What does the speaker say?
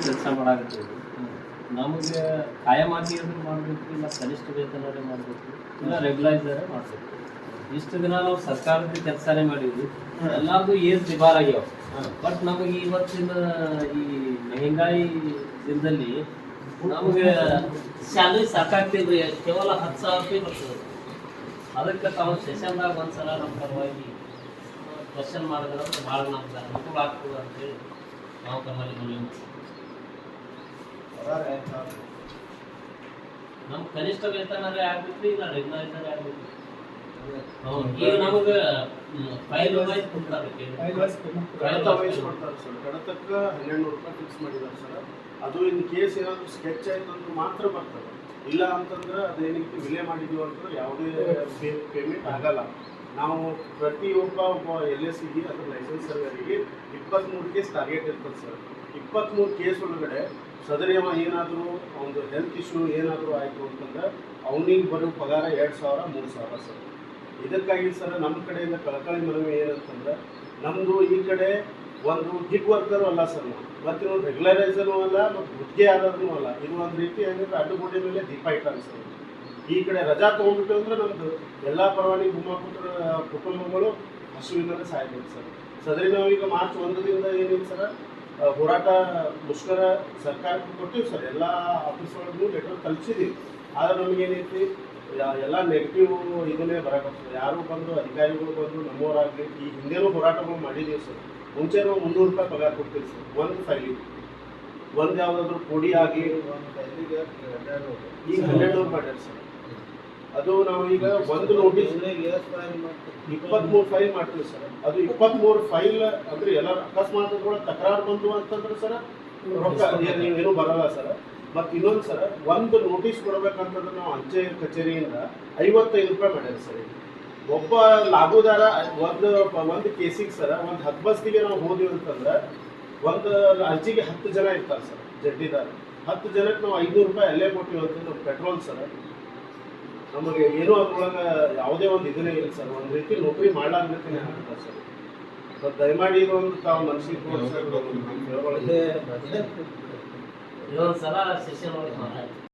ಕೆಲಸ ಮಾಡಾಕತ್ತೀವಿ. ನಮಗೆ ಕಾಯಮಾಗಿ ಅಂದ್ರೆ ಮಾಡಬೇಕು, ಇಲ್ಲ ಕನಿಷ್ಠ ವೇತನವೇ ಮಾಡಬೇಕು, ಇಲ್ಲ ರೆಗ್ಯುಲೈಸರೇ ಮಾಡಬೇಕು. ಇಷ್ಟು ದಿನ ನಾವು ಸರ್ಕಾರದ ಕೆಲಸನೇ ಮಾಡಿದ್ವಿ, ಎಲ್ಲಾರ್ದು ಏಜ್ ಡಿಬಾರ್ ಆಗ್ಯಾವ. ಬಟ್ ನಮಗೆ ಇವತ್ತಿನ ಈ ಮಹಂಗಾಯಿ ದಿನದಲ್ಲಿ ನಮಗೆ ಸ್ಯಾಲ್ರಿ ಸಾಕಾಗ್ತಿಲ್ರಿ. ಕೇವಲ 10,000 ರೂಪಾಯಿ ಬರ್ತದೆ. ಅದಕ್ಕೆ ತಾವು ಸೆಷನ್ದಾಗ ಒಂದ್ಸಲ ನಮ್ಮ ಪರವಾಗಿ ಕ್ವಶನ್ ಮಾಡಿದ್ರೆ ಭಾಳ ನಮ್ಗೆ ಅನುಕೂಲ ಆಗ್ತದೆ ಅಂತೇಳಿ ನಾವು ತಮ್ಮಲ್ಲಿ ಮನವಿ ಮಾಡ್ತೀವಿ. ನಮ್ಮ ಕನಿಷ್ಠ ವೇತನರೇ ಆಗ್ಬೇಕು, ಇಲ್ಲ ರೆಗ್ಯುಲೈಸರೇ ಆಗ್ಬೇಕು. ಈಗ ನಮಗೆ 5 ರೂಪಾಯಿ ಕೊಡ್ತಾರೆ, ಕಡತಕ್ಕ 1200 ರೂಪಾಯಿ ಫಿಕ್ಸ್ ಮಾಡಿದ್ದಾರೆ ಸರ್. ಅದು ಇನ್ ಕೇಸ್ ಏನಾದರೂ ಸ್ಕೆಚ್ ಆಯ್ತು ಅಂದ್ರೆ ಮಾತ್ರ ಬರ್ತದೆ. ಇಲ್ಲ ಅಂತಂದ್ರೆ ಅದೇನಕ್ಕೆ ವಿಲೇ ಮಾಡಿದೀವಿ ಅಂದ್ರೆ ಯಾವುದೇ ಪೇಮೆಂಟ್ ಆಗಲ್ಲ. ನಾವು ಪ್ರತಿಯೊಬ್ಬ LSCಗೆ ಅದ್ರ ಲೈಸೆನ್ಸ್ ಸರ್ವರಿಗೆ 23 ಕೇಸ್ ಟಾರ್ಗೆಟ್ ಇರ್ತದೆ ಸರ್. 23 ಕೇಸ್ ಒಳಗಡೆ ಸದರಿಯವ ಏನಾದರೂ ಒಂದು ಹೆಲ್ತ್ ಇಶ್ಯೂ ಏನಾದರೂ ಆಯಿತು ಅಂತಂದ್ರೆ ಅವನಿಗೆ ಬರೋ ಪಗಾರ 2,000 3,000 ಸರ್. ಇದಕ್ಕಾಗಿ ಸರ್ ನಮ್ಮ ಕಡೆಯಿಂದ ಕಳಕಳಿ ಮನವಿ ಏನಂತಂದ್ರೆ, ನಮ್ಮದು ಈ ಕಡೆ ಒಂದು ಗಿಗ್ ವರ್ಕರು ಅಲ್ಲ ಸರ್, ನಾವು ಮತ್ತು ಇನ್ನೊಂದು ರೆಗ್ಯುಲರೈಸರೂ ಅಲ್ಲ, ಮತ್ತು ಗುತ್ತಿಗೆ ಆದ್ರೂ ಅಲ್ಲ. ಇದು ಒಂದು ರೀತಿ ಹೆಂಗಂದ್ರೆ ಅಡ್ಡುಗೋಡೆ ಮೇಲೆ ದೀಪ ಇಟ್ಟಾರೆ ಸರ್. ಈ ಕಡೆ ರಜಾ ತೊಗೊಂಡ್ಬಿಟ್ಟು ಅಂದ್ರೆ ನಮ್ಮದು ಎಲ್ಲ ಪರವಾನಿ ಭೂಮಾಪುತ್ರ ಕುಟುಂಬಗಳು ಹಸುವಿನಲ್ಲಿ ಸಾಯ್ಬೇಕು ಸರ್. ಸದರಿ ನಾವೀಗ ಮಾರ್ಚ್ 1ರಿಂದ ಏನಿದೆ ಸರ್ ಹೋರಾಟ ಮುಷ್ಕರ ಸರ್ಕಾರಕ್ಕೆ ಕೊಟ್ಟಿವಿ ಸರ್. ಎಲ್ಲ ಆಫೀಸ್ ಒಳಗೂ ಲೆಟರ್ ತಲುಪಿಸಿದ್ದೀವಿ. ಆದರೆ ನಮಗೇನೈತಿ ಎಲ್ಲ ನೆಗೆಟಿವ್ ಇದನ್ನೇ ಬರೋಕ್ಕಾಗ್ತದೆ. ಯಾರು ಬಂದು ಅಧಿಕಾರಿಗಳು ಬಂದು ನಮ್ಮವರಾಗಲಿ ಈ ಹಿಂದೇನೂ ಹೋರಾಟಗಳು ಮಾಡಿದ್ದೀವಿ ಸರ್. ಮುಂಚೆ ನಾವು 300 ರೂಪಾಯಿ ಪಗಾರ ಕೊಡ್ತೀವಿ ಸರ್ ಒಂದು ಫೈಲಿಗೆ. ಒಂದು ಯಾವುದಾದ್ರೂ ಪುಡಿ ಆಗಿ ಈಗ 12 ರೂಪಾಯಿ ಸರ್. ಅದು ನಾವು ಈಗ ಒಂದು ನೋಟಿಸ್ 23 ಫೈಲ್ ಮಾಡ್ತೀವಿ ಸರ್. ಅದು 23 ಫೈಲ್ ಅಂದ್ರೆ ಎಲ್ಲ ಅಕಸ್ಮಾತ್ ತಕರಾರು ಬಂದು ಅಂತಂದ್ರೆ ಸರ್ ರೊಕ್ಕ ಏನೂ ಬರಲ್ಲ ಸರ್. ಮತ್ತು ಇನ್ನೊಂದು ಸರ್, ಒಂದು ನೋಟಿಸ್ ಕೊಡ್ಬೇಕಂತಂದ್ರೆ ನಾವು ಅಂಚೆ ಕಚೇರಿಯಿಂದ 55 ರೂಪಾಯಿ ಮಾಡ್ಯಾರ ಸರ್. ಒಬ್ಬ ಲಾಭದಾರ ಒಂದು ಕೇಸಿಗೆ ಸರ್ ಒಂದು 10 ಬಸ್ತಿಗೆ ನಾವು ಹೋದಿವಿ ಅಂತಂದ್ರೆ ಒಂದು ಅರ್ಜಿಗೆ 10 ಜನ ಇರ್ತಾರೆ ಸರ್ ಜಡ್ಡಿದಾರ. 10 ಜನಕ್ಕೆ ನಾವು 500 ರೂಪಾಯಿ ಅಲ್ಲೇ ಕೊಟ್ಟಿವಿ ಅಂತಂದ್ರೆ ಪೆಟ್ರೋಲ್ ಸರ್. ನಮಗೆ ಏನೂ ಅದ್ರೊಳಗೆ ಯಾವುದೇ ಒಂದು ಇದನ್ನೇ ಇಲ್ಲ ಸರ್. ಒಂದು ರೀತಿ ನೌಕರಿ ಮಾಡಲಾರ್ದಕ್ಕೇ ಆಗ್ತದೆ ಸರ್. ಮತ್ತು ದಯಮಾಡಿ ಇದೊಂದು ತಾವು ಮನಸ್ಸಿಗೆ ಇದೊಂದು ಸಲ ಸೆಷನ್ ಒಳಗೆ